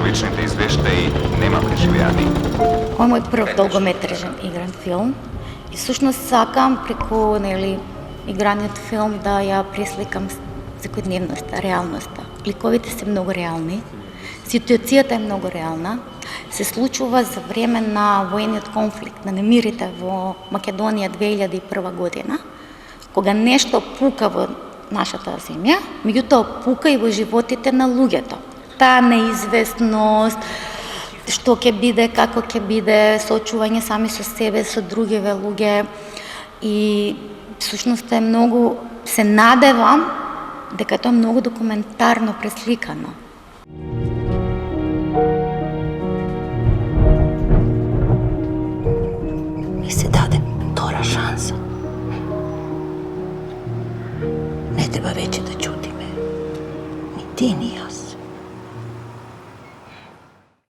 личните извештаи нема преживеани? Ова е мој прв долгометражен игран филм и всушност сакам преку играниот филм да ја пресликам секојдневноста, реалноста. Ликовите се многу реални, ситуацијата е многу реална, се случува за време на воениот конфликт, на немирите во Македонија 2001 година, кога нешто пука во нашата земја, меѓутоа пука и во животите на луѓето. Таа неизвестност, што ќе биде, како ќе биде, соочување сами со себе, со другиве луѓе и всушност е многу, се надевам дека тоа е многу документарно пресликано.